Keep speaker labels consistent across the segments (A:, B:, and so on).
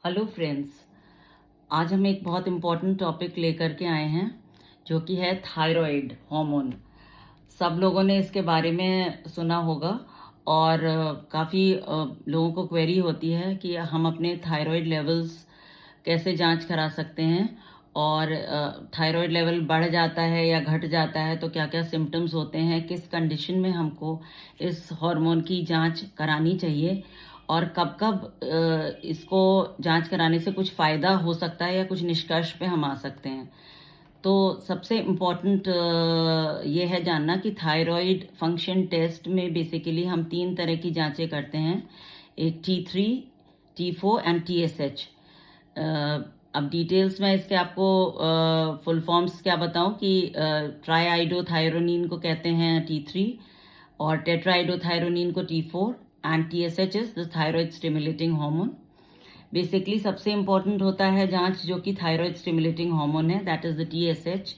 A: Hello friends, आज हम एक बहुत इम्पोर्टेंट टॉपिक लेकर के आए हैं जो कि है थायराइड हार्मोन। सब लोगों ने इसके बारे में सुना होगा और काफ़ी लोगों को क्वेरी होती है कि हम अपने थायराइड लेवल्स कैसे जांच करा सकते हैं और थायराइड लेवल बढ़ जाता है या घट जाता है तो क्या क्या सिम्टम्स होते हैं, किस कंडीशन में हमको इस हार्मोन की जांच करानी चाहिए और कब कब इसको जांच कराने से कुछ फ़ायदा हो सकता है या कुछ निष्कर्ष पे हम आ सकते हैं। तो सबसे इम्पॉर्टेंट ये है जानना कि थायराइड फंक्शन टेस्ट में बेसिकली हम 3 तरह की जांचें करते हैं, एक T3, T4 एंड TSH। अब डिटेल्स में इसके आपको फुल फॉर्म्स क्या बताऊं कि ट्राईआइडोथायरोनिन को कहते हैं T3 और टेट्राइडोथायरोनिन को T4 and TSH is the thyroid stimulating hormone. Basically सबसे इम्पॉर्टेंट होता है जांच जो कि थायराइड स्टिमुलेटिंग हार्मोन है, that is the TSH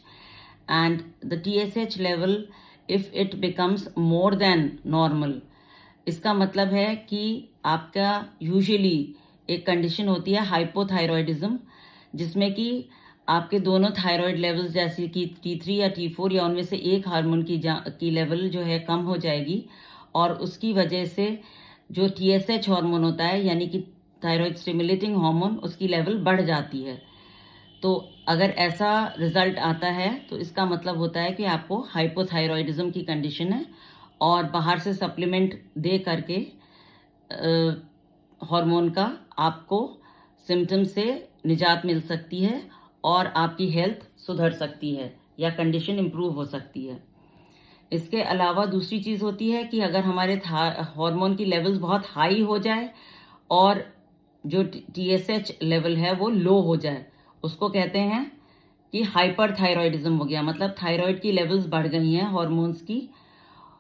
A: and the TSH level if it becomes more than normal, इसका मतलब है कि आपका यूजुअली एक कंडीशन होती है हाइपोथायरॉयडिज्म, जिसमें कि आपके दोनों थायराइड लेवल्स जैसे कि T3 या T4 या उनमें से एक हार्मोन की लेवल जो है कम हो जाएगी और उसकी वजह से जो TSH हार्मोन होता है यानी कि थायराइड स्टिमुलेटिंग हार्मोन, उसकी लेवल बढ़ जाती है। तो अगर ऐसा रिजल्ट आता है तो इसका मतलब होता है कि आपको हाइपोथायरॉयडिज्म की कंडीशन है और बाहर से सप्लीमेंट दे करके हार्मोन का आपको सिम्टम से निजात मिल सकती है और आपकी हेल्थ सुधर सकती है या कंडीशन इम्प्रूव हो सकती है। इसके अलावा दूसरी चीज़ होती है कि अगर हमारे हार्मोन की लेवल्स बहुत हाई हो जाए और जो TSH लेवल है वो लो हो जाए, उसको कहते हैं कि हाइपरथायरॉयडिज्म हो गया, मतलब थायराइड की लेवल्स बढ़ गई हैं हार्मोन्स की,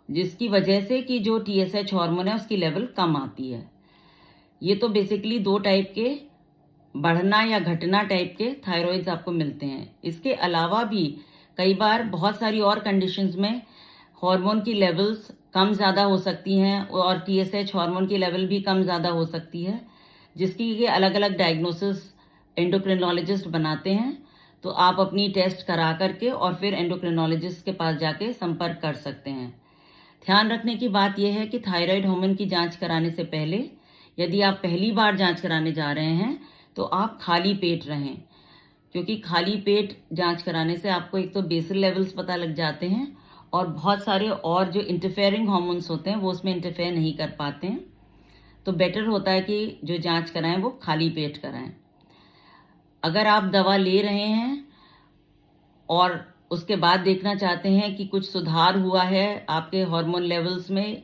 A: जिसकी वजह से कि जो TSH हार्मोन है उसकी लेवल कम आती है। ये तो बेसिकली 2 टाइप के बढ़ना या घटना टाइप के थायराइड्स आपको मिलते हैं। इसके अलावा भी कई बार बहुत सारी और कंडीशंस में हार्मोन की लेवल्स कम ज़्यादा हो सकती हैं और TSH हार्मोन की लेवल भी कम ज़्यादा हो सकती है, जिसकी ये अलग अलग डायग्नोसिस एंडोक्रिनोलॉजिस्ट बनाते हैं। तो आप अपनी टेस्ट करा करके और फिर एंडोक्रिनोलॉजिस्ट के पास जाके संपर्क कर सकते हैं। ध्यान रखने की बात यह है कि थायराइड हार्मोन की जांच कराने से पहले यदि आप पहली बार जांच कराने जा रहे हैं तो आप खाली पेट रहें, क्योंकि खाली पेट जांच कराने से आपको एक तो बेसल लेवल्स पता लग जाते हैं और बहुत सारे और जो इंटरफेयरिंग हार्मोन्स होते हैं वो उसमें इंटरफेयर नहीं कर पाते हैं। तो बेटर होता है कि जो जांच कराएं वो खाली पेट कराएं। अगर आप दवा ले रहे हैं और उसके बाद देखना चाहते हैं कि कुछ सुधार हुआ है आपके हार्मोन लेवल्स में,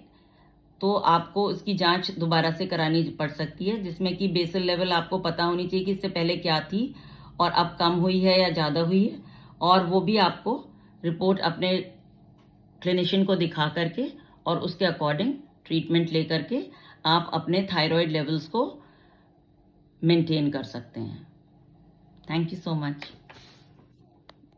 A: तो आपको इसकी जांच दोबारा से करानी पड़ सकती है, जिसमें कि बेसल लेवल आपको पता होनी चाहिए कि इससे पहले क्या थी और अब कम हुई है या ज़्यादा हुई है, और वो भी आपको रिपोर्ट अपने क्लिनिशियन को दिखा करके और उसके अकॉर्डिंग ट्रीटमेंट ले करके आप अपने थायराइड लेवल्स को मेंटेन कर सकते हैं। Thank you so much.